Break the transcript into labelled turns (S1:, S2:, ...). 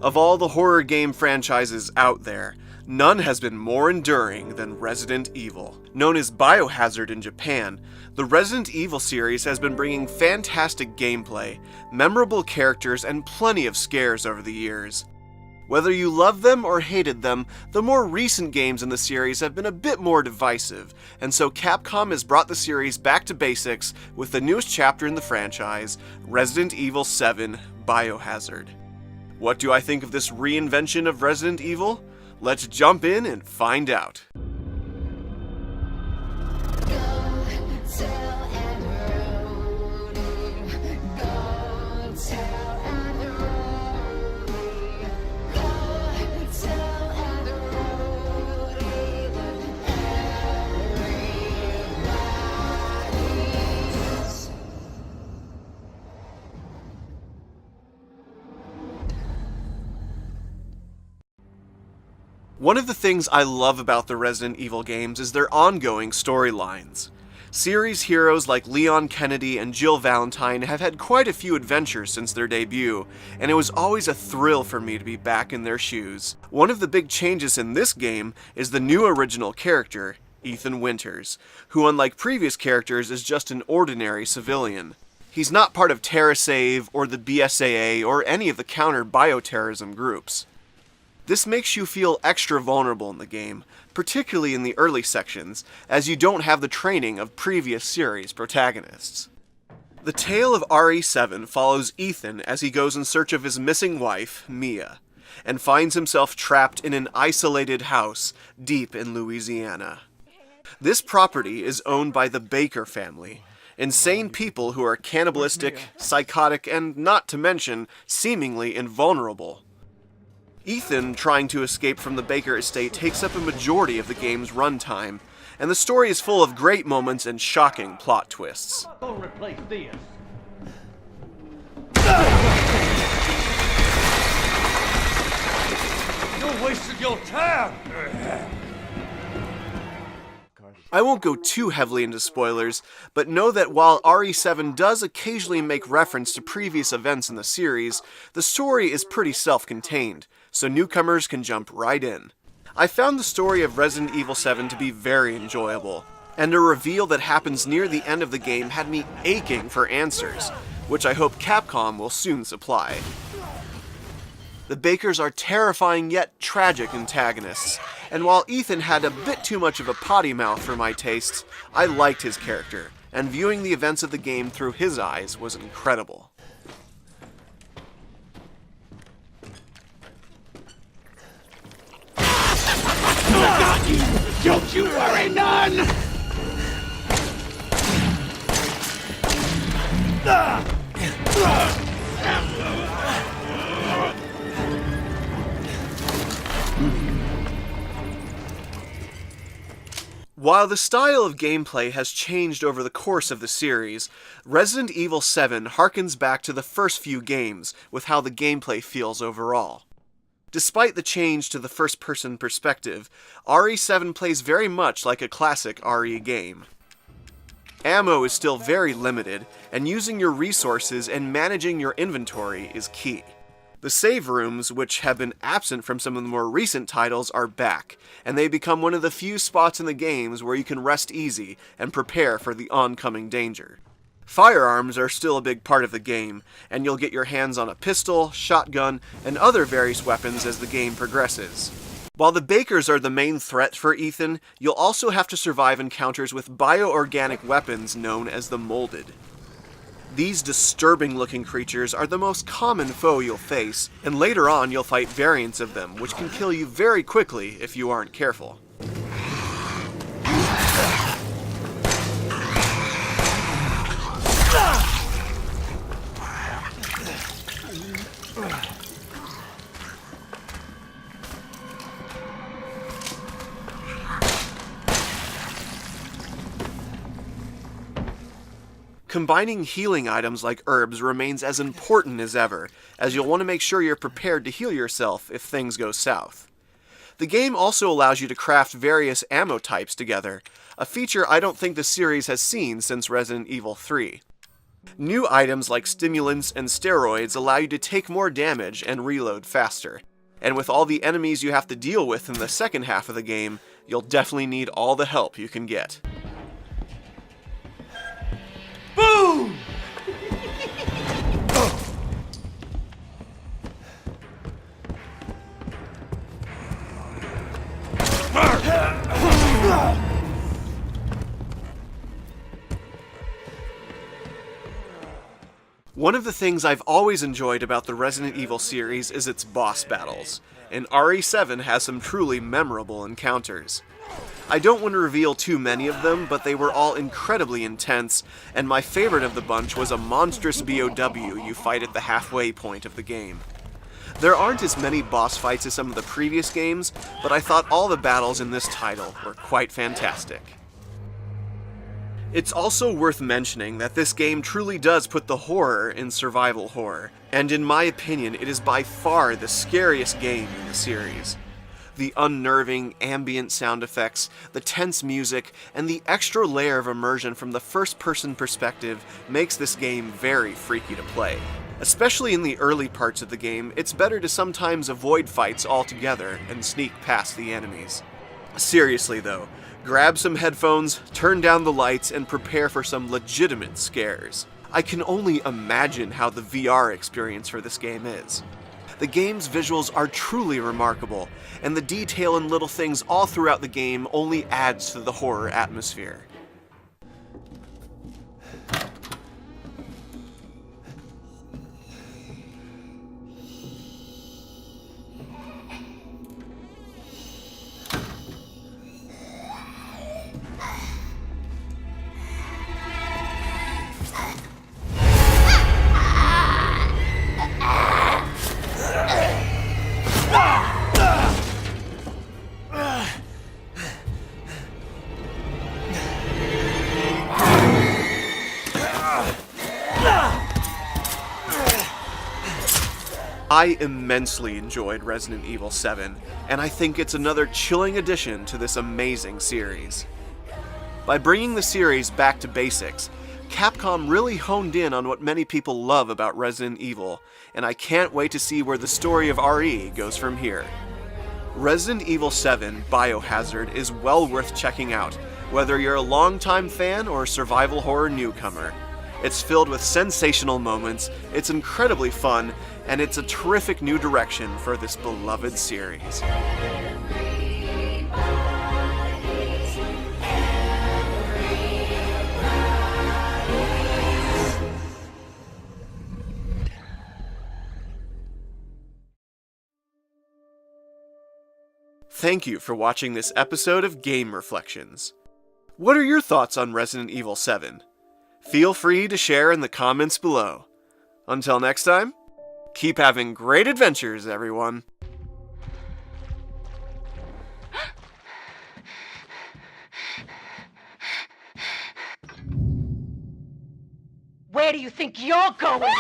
S1: Of all the horror game franchises out there, none has been more enduring than Resident Evil. Known as Biohazard in Japan, the Resident Evil series has been bringing fantastic gameplay, memorable characters, and plenty of scares over the years. Whether you loved them or hated them, the more recent games in the series have been a bit more divisive, and so Capcom has brought the series back to basics with the newest chapter in the franchise, Resident Evil 7 Biohazard. What do I think of this reinvention of Resident Evil? Let's jump in and find out. One of the things I love about the Resident Evil games is their ongoing storylines. Series heroes like Leon Kennedy and Jill Valentine have had quite a few adventures since their debut, and it was always a thrill for me to be back in their shoes. One of the big changes in this game is the new original character, Ethan Winters, who unlike previous characters is just an ordinary civilian. He's not part of TerraSave or the BSAA or any of the counter-bioterrorism groups. This makes you feel extra vulnerable in the game, particularly in the early sections, as you don't have the training of previous series protagonists. The tale of RE7 follows Ethan as he goes in search of his missing wife, Mia, and finds himself trapped in an isolated house deep in Louisiana. This property is owned by the Baker family, insane people who are cannibalistic, psychotic, and not to mention, seemingly invulnerable. Ethan, trying to escape from the Baker estate, takes up a majority of the game's runtime, and the story is full of great moments and shocking plot twists.
S2: I'll replace this. You're wasting your time!
S1: I won't go too heavily into spoilers, but know that while RE7 does occasionally make reference to previous events in the series, the story is pretty self-contained, so newcomers can jump right in. I found the story of Resident Evil 7 to be very enjoyable, and a reveal that happens near the end of the game had me aching for answers, which I hope Capcom will soon supply. The Bakers are terrifying yet tragic antagonists, and while Ethan had a bit too much of a potty mouth for my tastes, I liked his character, and viewing the events of the game through his eyes was incredible.
S3: Don't you worry none!
S1: While the style of gameplay has changed over the course of the series, Resident Evil 7 harkens back to the first few games with how the gameplay feels overall. Despite the change to the first-person perspective, RE7 plays very much like a classic RE game. Ammo is still very limited, and using your resources and managing your inventory is key. The save rooms, which have been absent from some of the more recent titles, are back, and they become one of the few spots in the games where you can rest easy and prepare for the oncoming danger. Firearms are still a big part of the game, and you'll get your hands on a pistol, shotgun, and other various weapons as the game progresses. While the Bakers are the main threat for Ethan, you'll also have to survive encounters with bioorganic weapons known as the Molded. These disturbing-looking creatures are the most common foe you'll face, and later on you'll fight variants of them, which can kill you very quickly if you aren't careful. Combining healing items like herbs remains as important as ever, as you'll want to make sure you're prepared to heal yourself if things go south. The game also allows you to craft various ammo types together, a feature I don't think the series has seen since Resident Evil 3. New items like stimulants and steroids allow you to take more damage and reload faster. And with all the enemies you have to deal with in the second half of the game, you'll definitely need all the help you can get.
S2: Boom!
S1: One of the things I've always enjoyed about the Resident Evil series is its boss battles, and RE7 has some truly memorable encounters. I don't want to reveal too many of them, but they were all incredibly intense, and my favorite of the bunch was a monstrous BOW you fight at the halfway point of the game. There aren't as many boss fights as some of the previous games, but I thought all the battles in this title were quite fantastic. It's also worth mentioning that this game truly does put the horror in survival horror, and in my opinion it is by far the scariest game in the series. The unnerving, ambient sound effects, the tense music, and the extra layer of immersion from the first-person perspective makes this game very freaky to play. Especially in the early parts of the game, it's better to sometimes avoid fights altogether and sneak past the enemies. Seriously though, grab some headphones, turn down the lights, and prepare for some legitimate scares. I can only imagine how the VR experience for this game is. The game's visuals are truly remarkable, and the detail in little things all throughout the game only adds to the horror atmosphere. I immensely enjoyed Resident Evil 7, and I think it's another chilling addition to this amazing series. By bringing the series back to basics, Capcom really honed in on what many people love about Resident Evil, and I can't wait to see where the story of RE goes from here. Resident Evil 7 Biohazard is well worth checking out, whether you're a longtime fan or a survival horror newcomer. It's filled with sensational moments, it's incredibly fun, and it's a terrific new direction for this beloved series. Thank you for watching this episode of Game Reflections. What are your thoughts on Resident Evil 7? Feel free to share in the comments below. Until next time, keep having great adventures, everyone.
S4: Where do you think you're going?